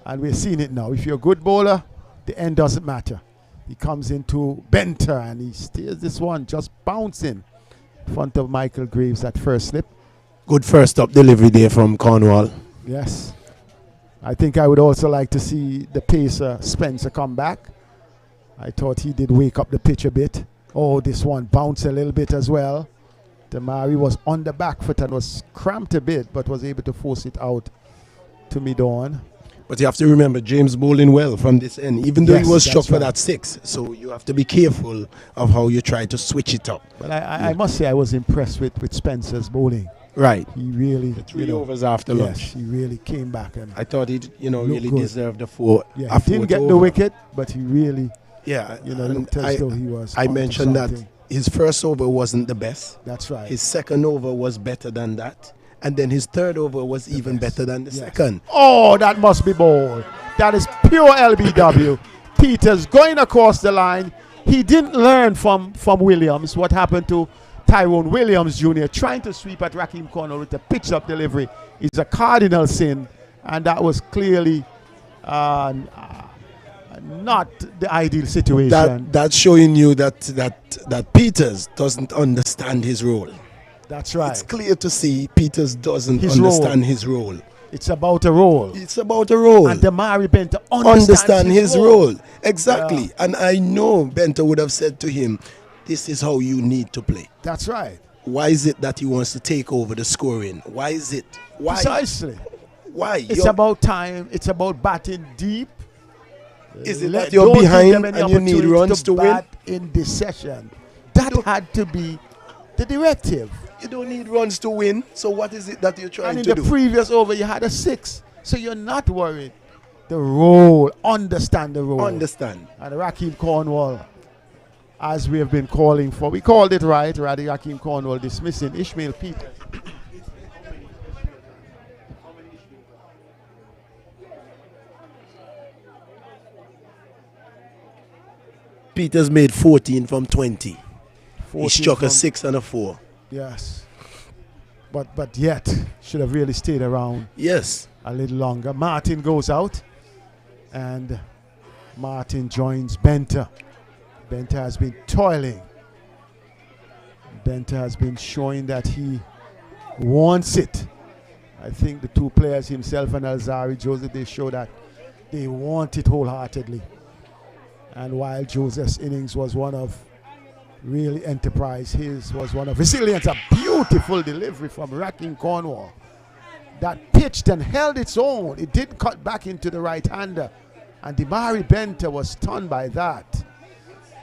And we're seeing it now. If you're a good bowler, the end doesn't matter. He comes into Benter and he steers this one, just bouncing in front of Michael Graves at first slip. Good first up delivery there from Cornwall. Yes. I think I would also like to see the pacer Spencer come back. I thought he did wake up the pitch a bit. Oh, this one bounced a little bit as well. Damari was on the back foot and was cramped a bit, but was able to force it out to mid-on. But you have to remember, James bowling well from this end, even though Yes, he was that's struck for right. that 6. So you have to be careful of how you try to switch it up. But I must say I was impressed with Spencer's bowling. Right. He really, 3 overs after yes, lunch. he really came back and I thought he, really good. deserved the 4. yeah, he didn't get the wicket, but he really, Yeah, looked as though he was. I onto mentioned that something. his first over wasn't the best. That's right. His second over was better than that. And then his third over was even best. better than the Yes. second. Oh, that must be bold. That is pure LBW. Peters going across the line. He didn't learn from Williams what happened to Tyrone Williams Jr. trying to sweep at Raheem Cornwall with a pitch-up delivery is a cardinal sin, and that was clearly not the ideal situation. That's showing you that Peters doesn't understand his role. That's right. It's clear to see Peters doesn't His understand role. his role. It's about a role. It's about a role. And Damari Benter Understand his role. Exactly. Yeah. And I know Benter would have said to him, this is how you need to play. That's right. Why is it that he wants to take over the scoring? Why is it? Why? Precisely. Why? It's about time. It's about batting deep. Is it that you're behind and you need runs to win? bat in this session. That had to be the directive. You don't need runs to win. So what is it that you're trying And to in do? the previous over, you had a 6. So you're not worried. The role, understand the role. Understand. And Raheem Cornwall, as we have been calling for, we called it right, Raheem Cornwall dismissing Ishmael Peters. Peters made 14 from 20. He 14 struck a from- 6 and a 4. Yes. But yet, should have really stayed around Yes. a little longer. Martin goes out, and Martin joins Benter. Benter has been toiling. Benter has been showing that he wants it. I think the two players, himself and Alzari Joseph, they show that they want it wholeheartedly. And while Joseph's innings was one of really enterprise, his was one of resilience. A beautiful delivery from Raheem Cornwall that pitched and held its own. It did cut back into the right-hander, and Damari Benter was stunned by that.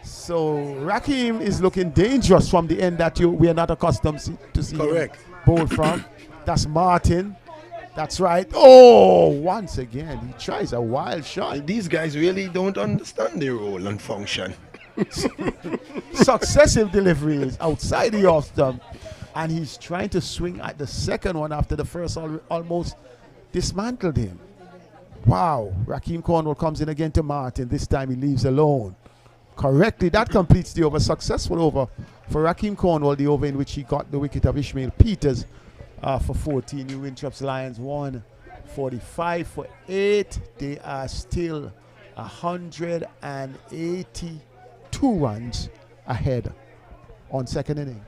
So Raheem is looking dangerous from the end that we are not accustomed to see him bowl from. That's Martin. That's right. Oh, once again, he tries a wild shot. These guys really don't understand their role and function. Successive deliveries outside the off stump, and he's trying to swing at the second one after the first almost dismantled him. Wow. Raheem Cornwall comes in again to Martin. This time he leaves alone. Correctly, that completes the over. Successful over for Raheem Cornwall, the over in which he got the wicket of Ishmael Peters for 14. New Wintraps Lions 145 for 8. They are still 182 runs ahead on second innings.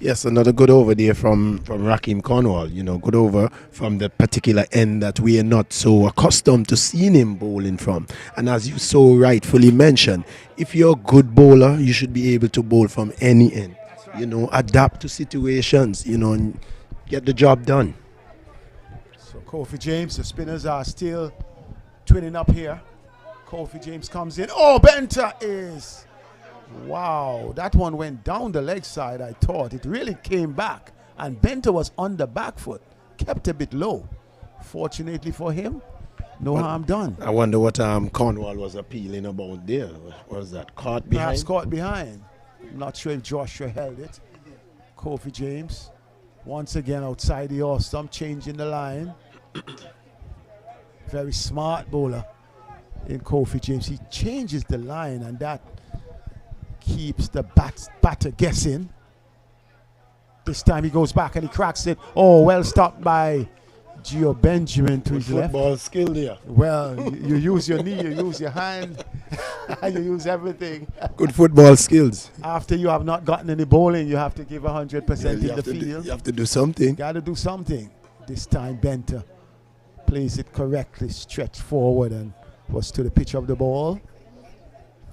Yes, another good over there from Raheem Cornwall. You know, good over from the particular end that we are not so accustomed to seeing him bowling from. And as you so rightfully mentioned, if you're a good bowler, you should be able to bowl from any end. Right. You know, adapt to situations, you know, and get the job done. So Kofi James, the spinners are still twinning up here. Kofi James comes in. Oh, Benter is... Wow, that one went down the leg side, I thought. It really came back. And Benter was on the back foot. Kept a bit low. Fortunately for him, no harm done. I wonder what Cornwall was appealing about there. Was that caught behind? Perhaps caught behind. I'm not sure if Joshua held it. Kofi James, once again outside the off stump, changing the line. Very smart bowler in Kofi James. He changes the line, and that keeps the batter guessing. This time he goes back and he cracks it. Oh, well stopped by Gio Benjamin to his left. Football skill there. Well, you use your knee, you use your hand, you use everything. Good football skills. After you have not gotten any bowling, you have to give 100% in the field. You have to do something. Got to do something. This time Benter plays it correctly, stretched forward, and was to the pitch of the ball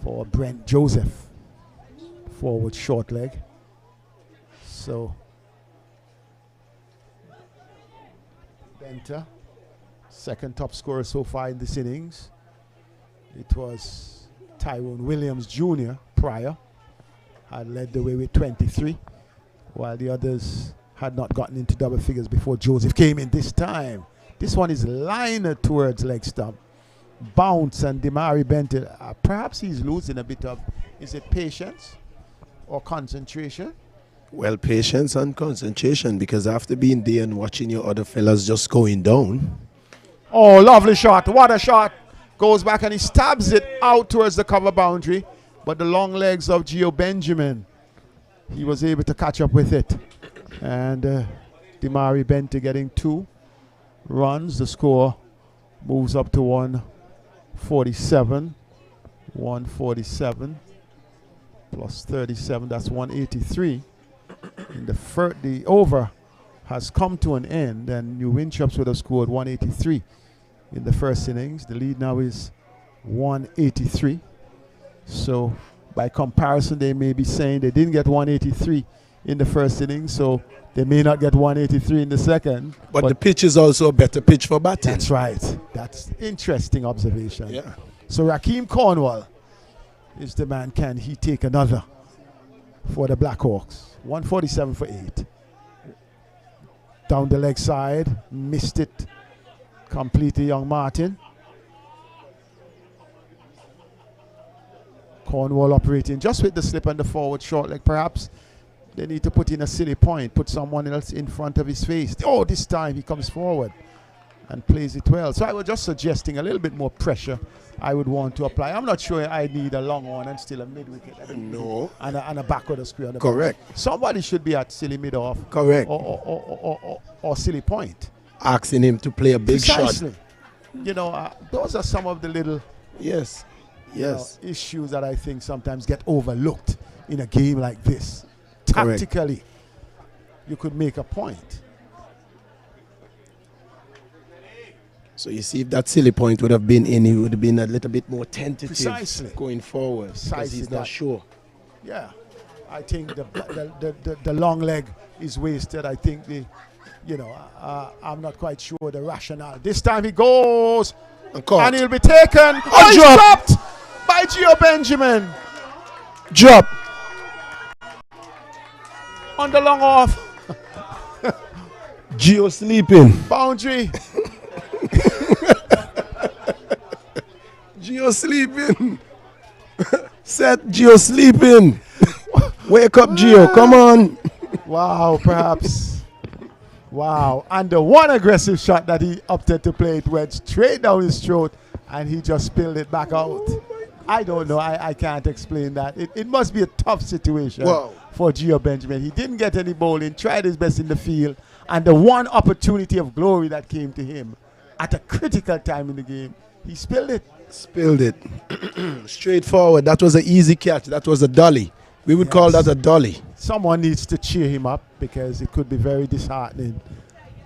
for Brent Joseph. Forward short leg. So Benter, second top scorer so far in this innings. It was Tyrone Williams Jr. prior, had led the way with 23, while the others had not gotten into double figures before Joseph came in this time. This one is liner towards leg stump. Bounce, and Damari Benter, perhaps he's losing a bit of, is it patience or concentration? Well, patience and concentration, because after being there and watching your other fellas just going down. Oh, lovely shot. What a shot. Goes back and he stabs it out towards the cover boundary. But the long legs of Gio Benjamin, he was able to catch up with it. And Damari Benter getting 2 runs. The score moves up to 147. 147 plus 37, that's 183. In the over has come to an end, and New Wintraps would have scored 183 in the first innings. The lead now is 183. So by comparison, they may be saying they didn't get 183 in the first innings, so they may not get 183 in the second. But the pitch is also a better pitch for batting. That's right. That's interesting observation. Yeah. So Raheem Cornwall is the man. Can he take another for the Blackhawks. 147 for 8. Down the leg side, missed it completely, young Martin. Cornwall operating just with the slip and the forward short leg. Perhaps they need to put in a silly point, put someone else in front of his face. Oh, this time he comes forward and plays it well. So I was just suggesting a little bit more pressure I would want to apply. I'm not sure I need a long one and still a mid-wicket. No. And a back of the screen. Correct. Somebody should be at silly mid-off. Correct. Or silly point. Asking him to play a big Precisely. shot. You know, those are some of the little Yes. Yes. issues that I think sometimes get overlooked in a game like this. Correct. Tactically, you could make a point. So you see, if that silly point would have been in, he would have been a little bit more tentative Precisely. going forward. Because Precisely he's not that. sure. Yeah, I think the long leg is wasted. I think I'm not quite sure the rationale. This time he goes And caught. and he'll be taken. Oh, he's drop. dropped by Gio Benjamin Drop. on the long off Gio sleeping. boundary. Gio sleeping. Set Gio sleeping. Wake up, Gio. Come on. Wow, perhaps. Wow. And the one aggressive shot that he opted to play, it went straight down his throat and he just spilled it back out. I don't know. I can't explain that. It must be a tough situation for Gio Benjamin. He didn't get any bowling, tried his best in the field, and the one opportunity of glory that came to him at a critical time in the game, he spilled it. Spilled it. Straightforward. That was an easy catch. That was a dolly. We would call that a dolly. Someone needs to cheer him up because it could be very disheartening,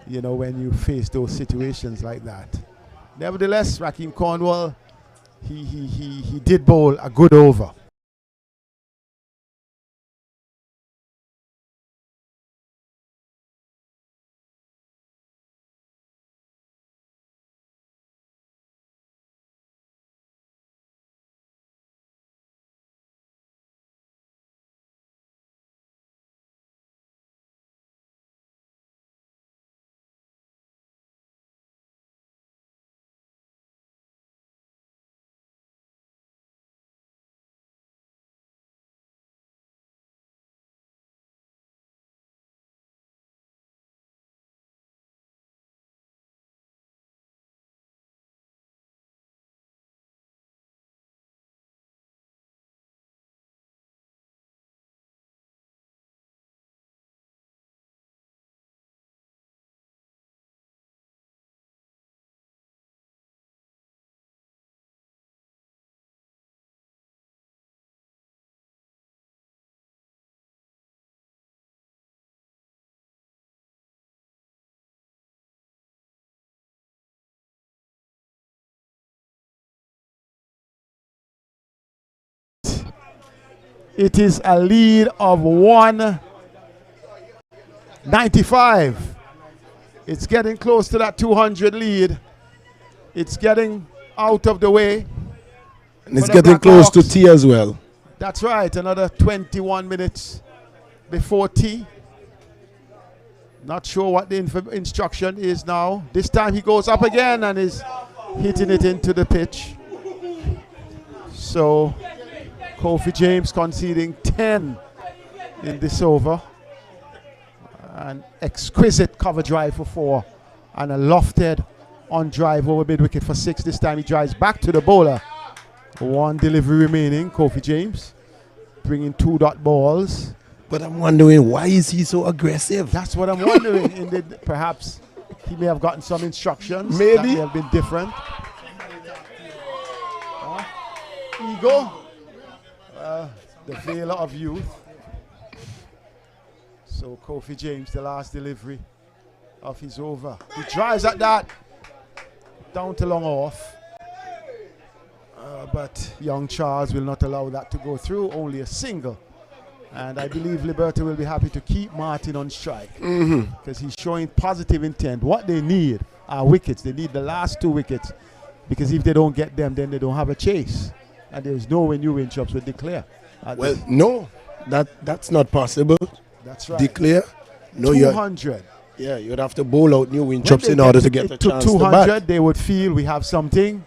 when you face those situations like that. Nevertheless, Raheem Cornwall, he did bowl a good over. It is a lead of 195. It's getting close to that 200 lead. It's getting out of the way. And it's getting close to tea as well. That's right. Another 21 minutes before tea. Not sure what the instruction is now. This time he goes up again and is hitting it into the pitch. So Kofi James conceding 10 in this over. An exquisite cover drive for 4 and a lofted on drive over mid-wicket for 6. This time he drives back to the bowler. One delivery remaining. Kofi James bringing 2 dot balls. But I'm wondering, why is he so aggressive? That's what I'm wondering. Perhaps he may have gotten some instructions. Maybe. That may have been different. Ego. The veiler of youth. So Kofi James, the last delivery of his over. He drives at that. Down to long off. But young Charles will not allow that to go through. Only a single. And I believe Liberty will be happy to keep Martin on strike. Because he's showing positive intent. What they need are wickets. They need the last 2 wickets. Because if they don't get them, then they don't have a chase. And there's no way New Win Chops will declare. Well, no. That's not possible. That's right. Declare. No, 200. Yeah, you'd have to bowl out new wind When chops they in order to get a to chance to 200, bat. they would feel we have something.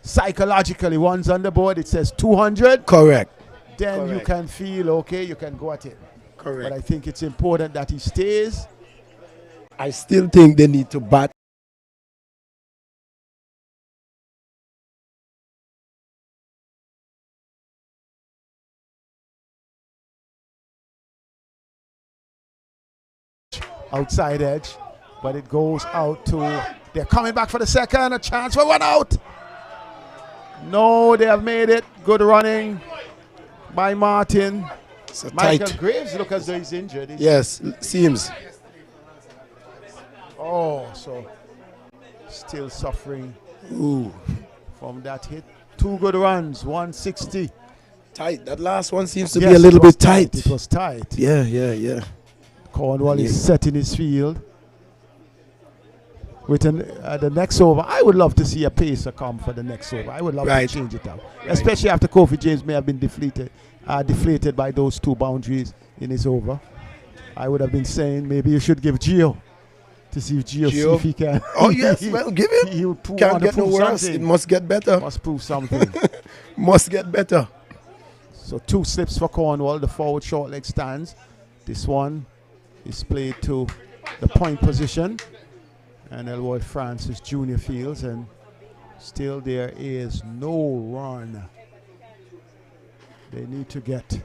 Psychologically, once on the board, it says 200. Correct. Then you Correct. can feel, okay, you can go at it. Correct. But I think it's important that he stays. I still think they need to bat. Outside edge, but it goes out to, they're coming back for the second, a chance for one out. No, they have made it. Good running by Martin. It's a Michael tight. Graves look as though he's injured. Yes, seems. Oh, so still suffering Ooh, from that hit. 2 good runs, 160. tight. That last one seems to Yes, be a it little was bit tight. It was tight. Yeah. Cornwall Yeah. is setting his field. With the next over, I would love to see a pacer come for the next over. I would love Right. to change it out, especially after Kofi James may have been deflated by those 2 boundaries in his over. I would have been saying maybe you should give Gio to see if Gio see if he can. Oh yes, well give him. He'll Can't get no worse. It must get better. Must prove something. Must get better. So 2 slips for Cornwall. The forward short leg stands. This one is played to the point position. And Elroy Francis Jr. fields, and still there is no run. They need to get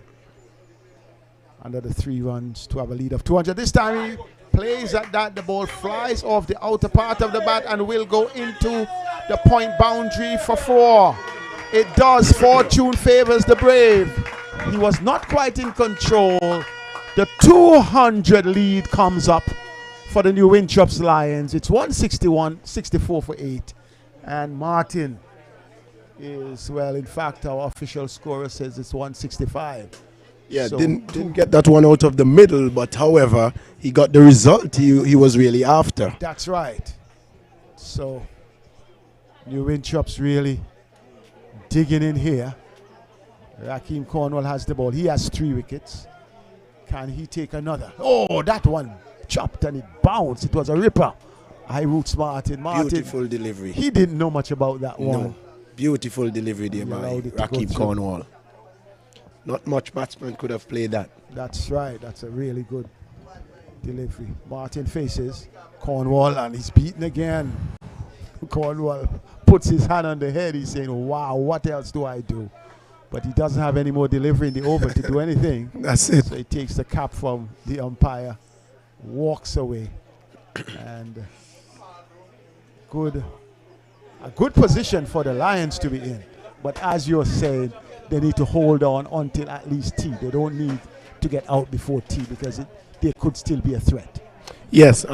under the 3 runs to have a lead of 200. This time he plays at that. The ball flies off the outer part of the bat and will go into the point boundary for 4. It does. Fortune favors the brave. He was not quite in control. The 200 lead comes up for the New Winchops Lions. It's 161-64 for 8. And Martin is, well, in fact, our official scorer says it's 165. Yeah, So didn't get that one out of the middle, but however, he got the result he was really after. That's right. So New Winchops really digging in here. Raheem Cornwall has the ball. He has 3 wickets. Can he take another? Oh, that one chopped and it bounced. It was a ripper. High roots Martin. Beautiful delivery. He didn't know much about that one. No, beautiful delivery there He by allowed it to Raheem go through. Cornwall. Not much batsman could have played that. That's right. That's a really good delivery. Martin faces Cornwall and he's beaten again. Cornwall puts his hand on the head. He's saying, wow, what else do I do? But he doesn't have any more delivery in the over to do anything. That's it. So he takes the cap from the umpire, walks away, and a good position for the Lions to be in. But as you're saying, they need to hold on until at least T. They don't need to get out before T because they could still be a threat. Yes,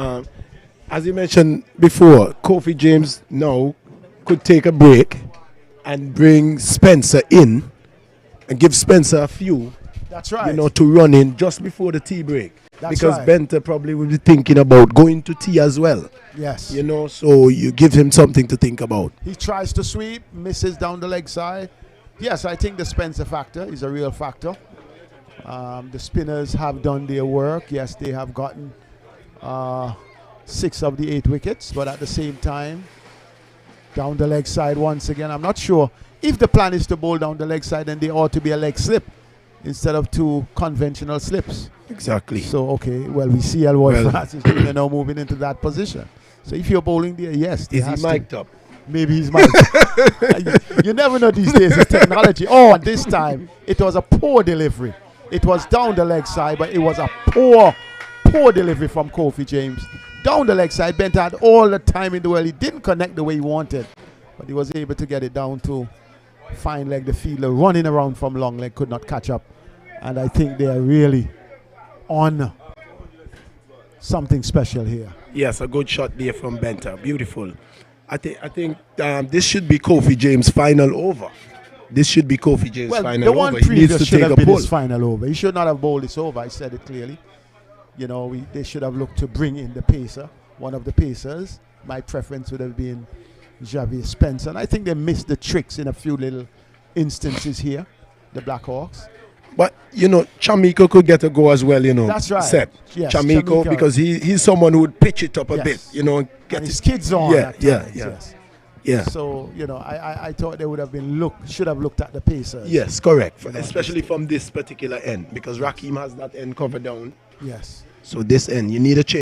as you mentioned before, Kofi James now could take a break and bring Spencer in and give Spencer a few, That's right. to run in just before the tea break. That's because right. Benter probably will be thinking about going to tea as well. Yes. So you give him something to think about. He tries to sweep, misses down the leg side. Yes, I think the Spencer factor is a real factor. The spinners have done their work. Yes, they have gotten 6 of the 8 wickets, but at the same time, down the leg side once again. I'm not sure if the plan is to bowl down the leg side, then they ought to be a leg slip instead of 2 conventional slips. Exactly. So, okay, well, we see Elroy Well- Francis Jr. now moving into that position. So if you're bowling there, yes. Is he mic'd up? Maybe he's mic'd up. You never know these days with technology. Oh, this time, it was a poor delivery. It was down the leg side, but it was a poor delivery from Kofi James. Down the leg side, Bent had all the time in the world. He didn't connect the way he wanted, but he was able to get it down to fine leg. The fielder running around from long leg could not catch up. And I think they are really on something special here. Yes, a good shot there from Benter. Beautiful. I think this should be Kofi James' final over. This should be Kofi James' Well, final the one over. He needs previous to should take have a been pull. his final over. He should not have bowled this over. I said it clearly. They should have looked to bring in the pacer, one of the pacers. My preference would have been Javier Spencer. And I think they missed the tricks in a few little instances here, the Blackhawks. But, you know, Chamiko could get a go as well, you know. That's right. Set. Yes, Chamiko, Chamiko. because he's someone who would pitch it up a Yes. bit, you know. Get And his kids on. Yeah, at yeah, times, yeah. Yes. Yeah. So, you know, I thought they would have should have looked at the Pacers. Yes, correct. You know, Especially from this particular end, because Raheem has that end covered down. Yes. So this end, you need a change.